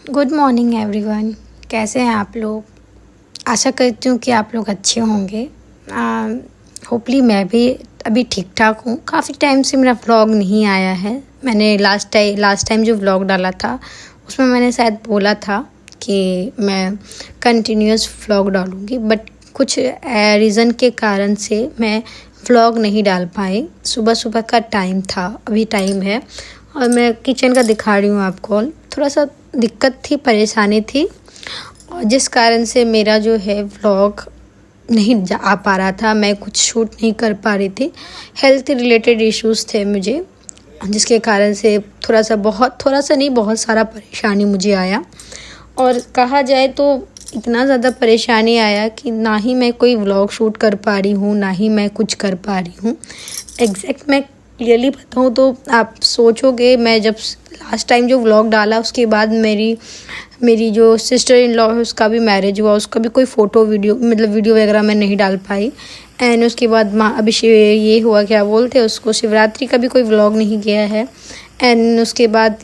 Good morning everyone. कैसे हैं आप लोग? आशा करती हूँ कि आप लोग अच्छे होंगे। होपली मैं भी अभी ठीक ठाक हूँ। काफ़ी टाइम से मेरा व्लॉग नहीं आया है। मैंने लास्ट टाइम जो व्लॉग डाला था उसमें मैंने शायद बोला था कि मैं कंटिन्यूअस व्लॉग डालूँगी, बट कुछ रीज़न के कारण से मैं व्लॉग नहीं डाल पाई। सुबह सुबह का टाइम था, अभी टाइम है और मैं किचन का दिखा रही हूँ आपको। थोड़ा सा दिक्कत थी, परेशानी थी, और जिस कारण से मेरा जो है व्लॉग नहीं आ पा रहा था। मैं कुछ शूट नहीं कर पा रही थी। हेल्थ रिलेटेड इश्यूज़ थे मुझे, जिसके कारण से थोड़ा सा नहीं, बहुत सारा परेशानी मुझे आया। और कहा जाए तो इतना ज़्यादा परेशानी आया कि ना ही मैं कोई व्लॉग शूट कर पा रही हूँ, ना ही मैं कुछ कर पा रही हूँ। एग्जैक्ट मैं क्लियरली बताऊँ तो आप सोचोगे, मैं जब लास्ट टाइम जो व्लॉग डाला उसके बाद मेरी जो सिस्टर इन लॉ है उसका भी मैरिज हुआ, उसका भी कोई फ़ोटो वीडियो वगैरह मैं नहीं डाल पाई। एंड उसके बाद अभी ये हुआ, क्या बोलते हैं उसको, शिवरात्रि का भी कोई व्लॉग नहीं गया है। एंड उसके बाद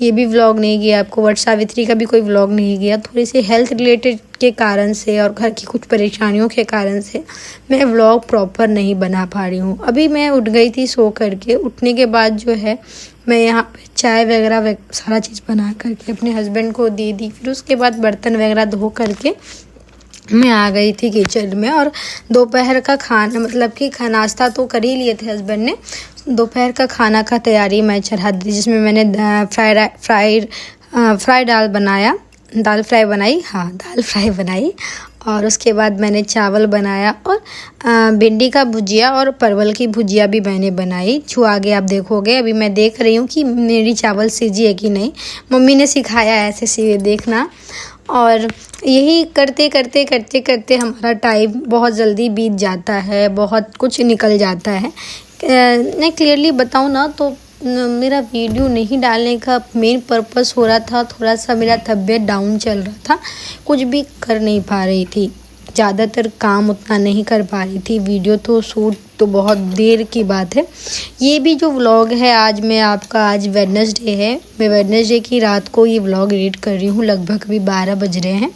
ये भी व्लॉग नहीं गया, आपको वट सावित्री का भी कोई व्लॉग नहीं गया। थोड़ी सी हेल्थ रिलेटेड के कारण से और घर की कुछ परेशानियों के कारण से मैं व्लॉग प्रॉपर नहीं बना पा रही हूँ। अभी मैं उठ गई थी सो करके। उठने के बाद जो है मैं यहाँ पे चाय वगैरह सारा चीज़ बना करके अपने हस्बैंड को दे दी। फिर उसके बाद बर्तन वगैरह धो करके मैं आ गई थी किचन में। और दोपहर का खाना मतलब कि नाश्ता तो कर ही लिए थे हस्बैंड ने। दोपहर का खाना का तैयारी मैं चढ़ा दी, जिसमें मैंने फ्राई दाल फ्राई बनाई। और उसके बाद मैंने चावल बनाया और भिंडी का भुजिया और परवल की भुजिया भी मैंने बनाई, जो आगे आप देखोगे। अभी मैं देख रही हूँ कि मेरी चावल सीजी है कि नहीं। मम्मी ने सिखाया ऐसे देखना। और यही करते करते हमारा टाइम बहुत जल्दी बीत जाता है, बहुत कुछ निकल जाता है। मैं क्लियरली बताऊँ ना तो मेरा वीडियो नहीं डालने का मेन पर्पस हो रहा था, थोड़ा सा मेरा तबीयत डाउन चल रहा था, कुछ भी कर नहीं पा रही थी, ज़्यादातर काम उतना नहीं कर पा रही थी। वीडियो तो शूट तो बहुत देर की बात है। ये भी जो व्लॉग है आज आज वेडनेसडे है, मैं वेडनेसडे की रात को ये व्लॉग एडिट कर रही हूँ। लगभग अभी 12 बज रहे हैं।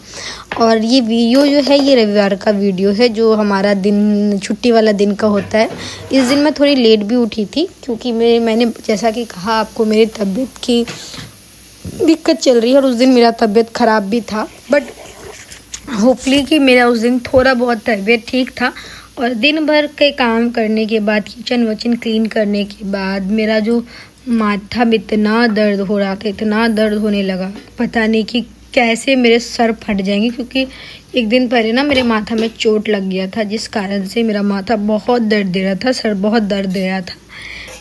और ये वीडियो जो है ये रविवार का वीडियो है, जो हमारा दिन छुट्टी वाला दिन का होता है। इस दिन मैं थोड़ी लेट भी उठी थी क्योंकि मैंने जैसा कि कहा आपको, मेरी तबीयत की दिक्कत चल रही है और उस दिन मेरा तबीयत ख़राब भी था। बट होपली कि मेरा उस दिन थोड़ा बहुत तबीयत ठीक था। और दिन भर के काम करने के बाद, किचन वचन क्लीन करने के बाद, मेरा जो माथा में इतना दर्द हो रहा था, इतना दर्द होने लगा, पता नहीं कि कैसे मेरे सर फट जाएंगे। क्योंकि एक दिन पहले ना मेरे माथा में चोट लग गया था, जिस कारण से मेरा माथा बहुत दर्द दे रहा था, सर बहुत दर्द दे रहा था।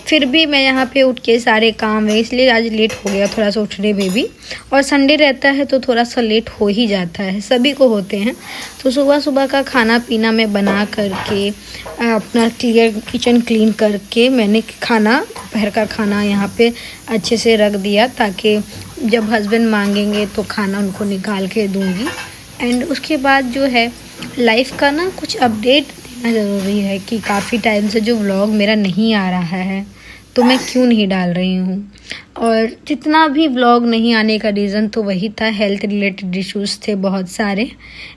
फिर भी मैं यहाँ पे उठ के सारे काम है, इसलिए आज लेट हो गया थोड़ा सा उठने में भी। और संडे रहता है तो थोड़ा सा लेट हो ही जाता है, सभी को होते हैं। तो सुबह सुबह का खाना पीना मैं बना करके अपना किचन क्लीन करके मैंने दोपहर का खाना यहाँ पे अच्छे से रख दिया, ताकि जब हस्बैंड मांगेंगे तो खाना उनको निकाल के दूँगी। एंड उसके बाद जो है लाइफ का ना कुछ अपडेट देना ज़रूरी है कि काफ़ी टाइम से जो व्लॉग मेरा नहीं आ रहा है तो मैं क्यों नहीं डाल रही हूँ। और जितना भी व्लॉग नहीं आने का रीज़न तो वही था, हेल्थ रिलेटेड इश्यूज़ थे बहुत सारे।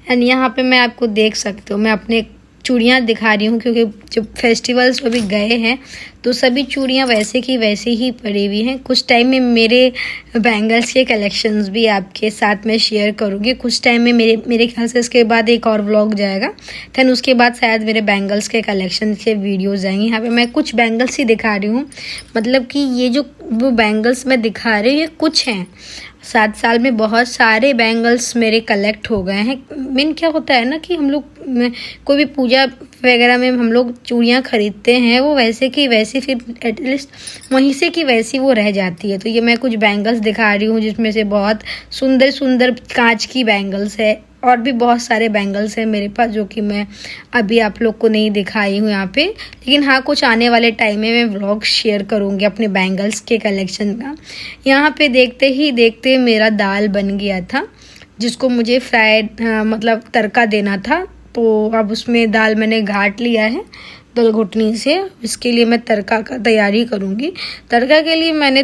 एंड यहाँ पे मैं आपको देख सकते हो, मैं अपने चूड़ियाँ दिखा रही हूँ क्योंकि जब फेस्टिवल्स अभी गए हैं तो सभी चूड़ियाँ वैसे की वैसे ही पड़ी हुई हैं। कुछ टाइम में मेरे बैंगल्स के कलेक्शंस भी आपके साथ में शेयर करूँगी। कुछ टाइम में मेरे ख्याल से इसके बाद एक और व्लॉग जाएगा, दैन उसके बाद शायद मेरे बैंगल्स के कलेक्शन के वीडियोज़ आएंगे। यहाँ पे मैं कुछ बैंगल्स ही दिखा रही हूँ, मतलब कि ये जो वो बैंगल्स मैं दिखा रही हूँ ये कुछ हैं। 7 साल में बहुत सारे बैंगल्स मेरे कलेक्ट हो गए हैं। मेन क्या होता है ना कि हम लोग कोई भी पूजा वगैरह में हम लोग चूड़ियाँ खरीदते हैं, वो वैसे की वैसी फिर एटलीस्ट वहीं से की वैसी वो रह जाती है। तो ये मैं कुछ बैंगल्स दिखा रही हूँ, जिसमें से बहुत सुंदर सुंदर कांच की बैंगल्स है और भी बहुत सारे बैंगल्स हैं मेरे पास, जो कि मैं अभी आप लोग को नहीं दिखाई हूँ यहाँ पे। लेकिन हाँ, कुछ आने वाले टाइम में मैं व्लॉग शेयर करूँगी अपने बैंगल्स के कलेक्शन का। यहाँ पे देखते ही देखते मेरा दाल बन गया था, जिसको मुझे मतलब तड़का देना था। तो अब उसमें दाल मैंने घाट लिया है दल घुटनी से। इसके लिए मैं तड़का का तैयारी करूँगी। तड़का के लिए मैंने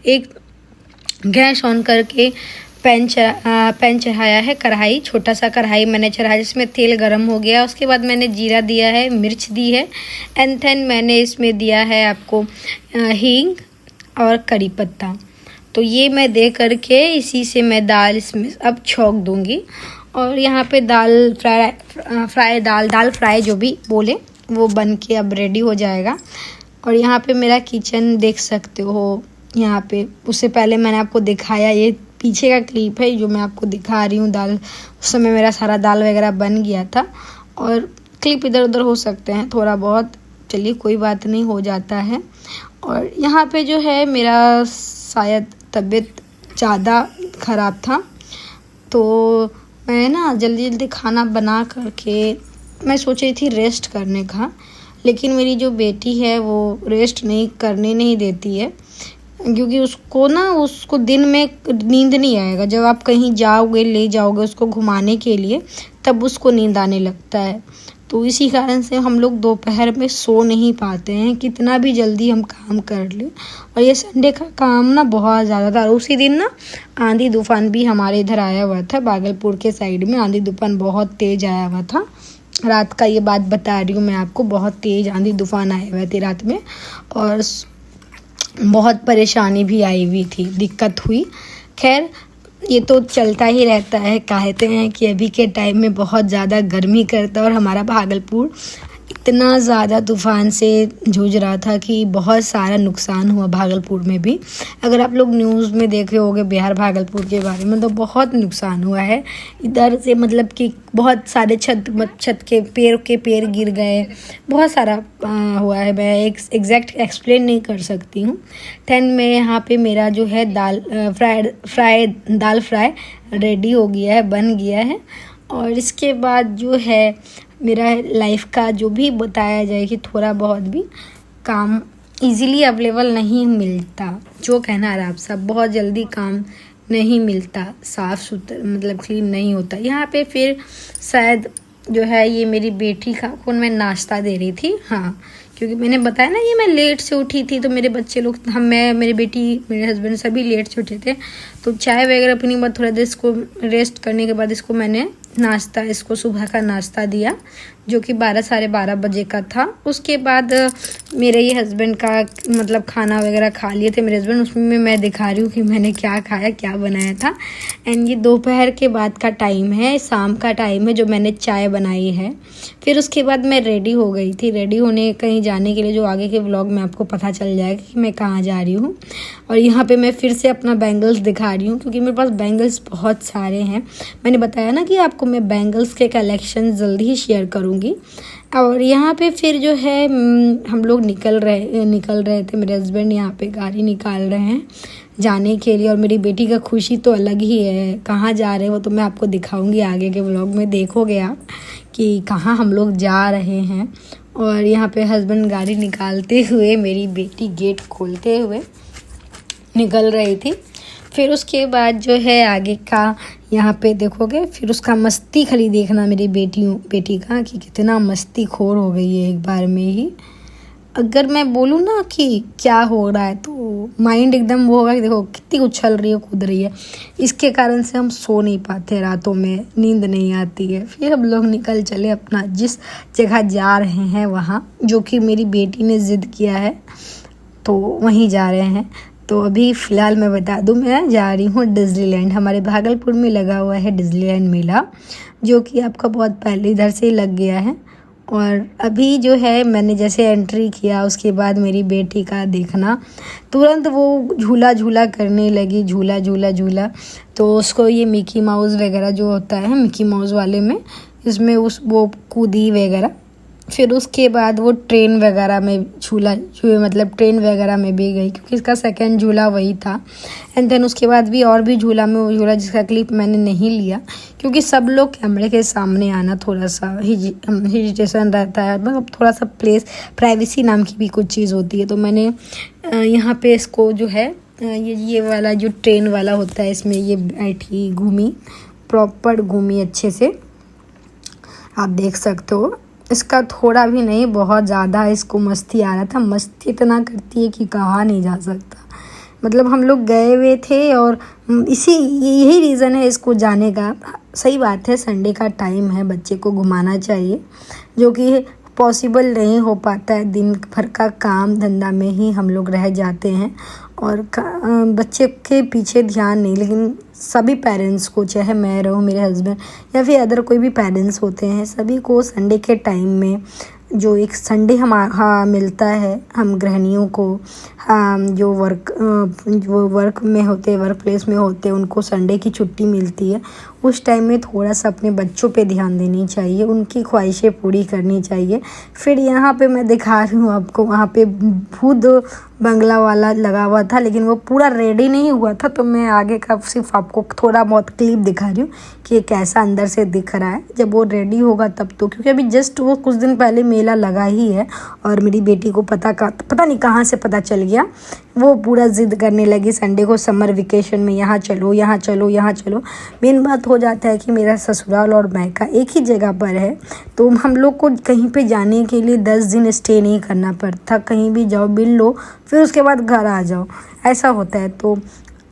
एक गैस ऑन करके पैन चढ़ाया है। कढ़ाई, छोटा सा कढ़ाई मैंने चढ़ाया जिसमें तेल गरम हो गया। उसके बाद मैंने जीरा दिया है, मिर्च दी है, एंड देन मैंने इसमें दिया है आपको हींग और करी पत्ता। तो ये मैं दे करके इसी से मैं दाल इसमें अब छौंक दूंगी। और यहाँ पे दाल फ्राई जो भी बोले वो बन के अब रेडी हो जाएगा। और यहाँ पे मेरा किचन देख सकते हो। यहाँ पे उससे पहले मैंने आपको दिखाया, ये पीछे का क्लिप है जो मैं आपको दिखा रही हूँ दाल। उस समय मेरा सारा दाल वगैरह बन गया था। और क्लिप इधर उधर हो सकते हैं थोड़ा बहुत, चलिए कोई बात नहीं, हो जाता है। और यहाँ पे जो है मेरा शायद तबीयत ज़्यादा ख़राब था, तो मैं ना जल्दी जल्दी खाना बना करके मैं सोच रही थी रेस्ट करने का, लेकिन मेरी जो बेटी है वो रेस्ट करने नहीं देती है, क्योंकि उसको दिन में नींद नहीं आएगा। जब आप कहीं जाओगे, ले जाओगे उसको घुमाने के लिए, तब उसको नींद आने लगता है। तो इसी कारण से हम लोग दोपहर में सो नहीं पाते हैं, कितना भी जल्दी हम काम कर लें। और ये संडे का काम ना बहुत ज़्यादा था। उसी दिन ना आंधी तूफान भी हमारे इधर आया हुआ था, भागलपुर के साइड में आंधी तूफान बहुत तेज़ आया हुआ था। रात का ये बात बता रही हूँ मैं आपको, बहुत तेज़ आंधी तूफान आए हुए थे रात में, और बहुत परेशानी भी आई हुई थी, दिक्कत हुई। खैर ये तो चलता ही रहता है। कहते हैं कि अभी के टाइम में बहुत ज़्यादा गर्मी करता है, और हमारा भागलपुर इतना ज़्यादा तूफ़ान से जूझ रहा था कि बहुत सारा नुकसान हुआ भागलपुर में भी। अगर आप लोग न्यूज़ में देख रहे होंगे बिहार भागलपुर के बारे में, तो बहुत नुकसान हुआ है इधर से। मतलब कि बहुत सारे छत के पेड़ गिर गए, बहुत सारा हुआ है। मैं एग्जैक्ट एक्सप्लेन नहीं कर सकती हूँ। में यहाँ पे मेरा जो है दाल फ्राई रेडी हो गया है, बन गया है। और इसके बाद जो है मेरा लाइफ का जो भी बताया जाए कि थोड़ा बहुत भी काम इजीली अवेलेबल नहीं मिलता, जो कहना रहा आप सब, बहुत जल्दी काम नहीं मिलता, साफ़ सुथरा मतलब क्लीन नहीं होता। यहाँ पे फिर शायद जो है ये मेरी बेटी का कौन मैं नाश्ता दे रही थी, हाँ, क्योंकि मैंने बताया ना ये मैं लेट से उठी थी, तो मेरे बच्चे लोग मेरी बेटी, मेरे हस्बैंड सभी लेट से उठे थे। तो चाय वगैरह पीने के बाद थोड़ा देर इसको रेस्ट करने के बाद इसको मैंने इसको सुबह का नाश्ता दिया, जो कि 12 साढ़े 12 बजे का था। उसके बाद मेरे ये हस्बैंड का मतलब खाना वगैरह खा लिए थे मेरे हस्बैंड। उसमें मैं दिखा रही हूँ कि मैंने क्या खाया, क्या बनाया था। एंड ये दोपहर के बाद का टाइम है, शाम का टाइम है, जो मैंने चाय बनाई है। फिर उसके बाद मैं रेडी हो गई थी, रेडी होने कहीं जाने के लिए, जो आगे के व्लॉग में आपको पता चल जाएगा कि मैं कहाँ जा रही हूँ। और यहाँ पे मैं फिर से अपना बैंगल्स दिखा रही हूँ, क्योंकि मेरे पास बैंगल्स बहुत सारे हैं। मैंने बताया ना कि आपको मैं बैंगल्स के कलेक्शन जल्दी ही शेयर करूँगी। और यहाँ पे फिर जो है हम लोग निकल रहे थे। मेरे हस्बैंड यहाँ पे गाड़ी निकाल रहे हैं जाने के लिए, और मेरी बेटी का खुशी तो अलग ही है। कहाँ जा रहे हैं वो तो मैं आपको दिखाऊंगी आगे के व्लॉग में, देखोगे आप कि कहाँ हम लोग जा रहे हैं। और यहाँ पे हस्बैंड गाड़ी निकालते हुए, मेरी बेटी गेट खोलते हुए निकल रही थी। फिर उसके बाद जो है आगे का यहाँ पे देखोगे, फिर उसका मस्ती खाली देखना मेरी बेटी का कि कितना मस्ती खोर हो गई है एक बार में ही। अगर मैं बोलूँ ना कि क्या हो रहा है, तो माइंड एकदम वो होगा कि देखो कितनी उछल रही है, कूद रही है। इसके कारण से हम सो नहीं पाते, रातों में नींद नहीं आती है। फिर हम लोग निकल चले अपना जिस जगह जा रहे हैं वहाँ, जो कि मेरी बेटी ने ज़िद किया है, तो वहीं जा रहे हैं। तो अभी फ़िलहाल मैं बता दूं, मैं जा रही हूँ डिज़नीलैंड। हमारे भागलपुर में लगा हुआ है डिज़नीलैंड मेला, जो कि आपका बहुत पहले इधर से ही लग गया है। और अभी जो है मैंने जैसे एंट्री किया, उसके बाद मेरी बेटी का देखना, तुरंत वो झूला करने लगी, झूला। तो उसको ये मिकी माउस वगैरह जो होता है, मिकी माउस वाले में, इसमें वो कूदी वगैरह। फिर उसके बाद वो ट्रेन वगैरह में मतलब ट्रेन वगैरह में भी गई, क्योंकि इसका सेकंड झूला वही था। एंड देन उसके बाद भी और भी झूला में वो झूला जिसका क्लिप मैंने नहीं लिया, क्योंकि सब लोग कैमरे के सामने आना थोड़ा सा हेजिटेशन रहता है, मतलब थोड़ा सा प्राइवेसी नाम की भी कुछ चीज़ होती है। तो मैंने यहाँ पे इसको जो है ये वाला जो ट्रेन वाला होता है, इसमें ये बैठी, घूमी, प्रॉपर घूमी अच्छे से, आप देख सकते हो। इसका थोड़ा भी नहीं, बहुत ज़्यादा इसको मस्ती आ रहा था। मस्ती इतना करती है कि कहा नहीं जा सकता। मतलब हम लोग गए हुए थे और यही रीज़न है इसको जाने का। सही बात है, संडे का टाइम है, बच्चे को घुमाना चाहिए, जो कि पॉसिबल नहीं हो पाता है। दिन भर का काम धंधा में ही हम लोग रह जाते हैं और बच्चे के पीछे ध्यान नहीं। लेकिन सभी पेरेंट्स को, चाहे मैं रहूँ, मेरे हस्बैंड या फिर अदर कोई भी पेरेंट्स होते हैं, सभी को संडे के टाइम में जो एक संडे मिलता है हम गृहिणियों को, जो वर्क में होते, वर्क प्लेस में होते, उनको संडे की छुट्टी मिलती है। उस टाइम में थोड़ा सा अपने बच्चों पे ध्यान देनी चाहिए, उनकी ख्वाहिशें पूरी करनी चाहिए। फिर यहाँ पे मैं दिखा रही हूँ आपको, वहाँ पे भूत बंगला वाला लगा हुआ था, लेकिन वो पूरा रेडी नहीं हुआ था, तो मैं आगे का सिर्फ आपको थोड़ा बहुत क्लिप दिखा रही हूँ कि कैसा अंदर से दिख रहा है। जब वो रेडी होगा तब तो, क्योंकि अभी जस्ट वो कुछ दिन पहले मेला लगा ही है और मेरी बेटी को पता नहीं कहाँ से पता चल गया, वो पूरा ज़िद करने लगी संडे को, समर वेकेशन में यहाँ चलो, यहाँ चलो, यहाँ चलो। मेन बात हो जाता है कि मेरा ससुराल और मायका एक ही जगह पर है, तो हम लोग को कहीं पे जाने के लिए 10 दिन स्टे नहीं करना पड़ता। कहीं भी जाओ, बिल लो, फिर उसके बाद घर आ जाओ, ऐसा होता है। तो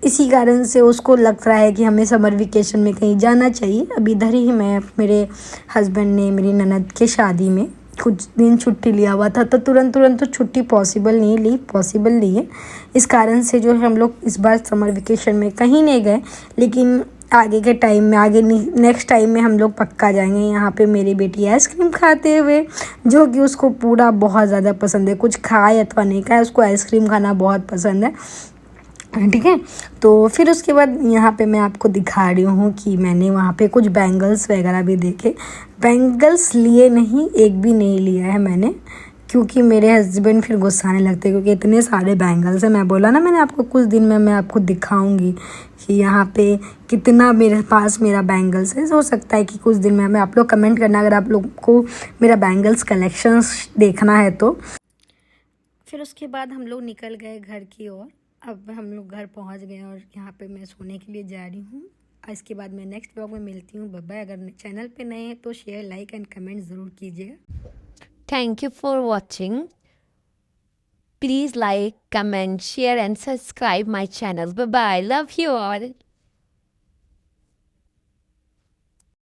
इसी कारण से उसको लग रहा है कि हमें समर वेकेशन में कहीं जाना चाहिए। अब इधर ही मैं, मेरे हस्बैंड ने मेरी ननद के शादी में कुछ दिन छुट्टी लिया हुआ था, तो तुरंत तो छुट्टी पॉसिबल नहीं है। इस कारण से जो है हम लोग इस बार समर वेकेशन में कहीं नहीं गए, लेकिन आगे के टाइम में, नेक्स्ट टाइम में हम लोग पक्का जाएंगे। यहाँ पे मेरी बेटी आइसक्रीम खाते हुए, जो कि उसको पूरा बहुत ज़्यादा पसंद है, कुछ खाए अथवा नहीं खाए, उसको आइसक्रीम खाना बहुत पसंद है, ठीक है। तो फिर उसके बाद यहाँ पे मैं आपको दिखा रही हूँ कि मैंने वहाँ पे कुछ बैंगल्स वगैरह भी देखे। बैंगल्स लिए नहीं, एक भी नहीं लिया है मैंने, क्योंकि मेरे हस्बैंड फिर गुस्साने लगते, क्योंकि इतने सारे बैंगल्स हैं। मैं बोला ना, मैंने आपको कुछ दिन में मैं आपको दिखाऊंगी कि यहाँ पे कितना मेरे पास मेरा बैंगल्स है। हो सकता है कि कुछ दिन में, आप लोग कमेंट करना अगर आप लोग को मेरा बैंगल्स कलेक्शंस देखना है तो। फिर उसके बाद हम लोग निकल गए घर की ओर। अब हम लोग घर पहुंच गए और यहाँ पे मैं सोने के लिए जा रही हूँ। इसके बाद मैं नेक्स्ट ब्लॉग में मिलती हूँ। Bye bye. अगर चैनल पे नए हैं तो शेयर, लाइक एंड कमेंट ज़रूर कीजिएगा। Thank you for watching. Please like, comment, share and subscribe my channel. Bye bye. Love you all.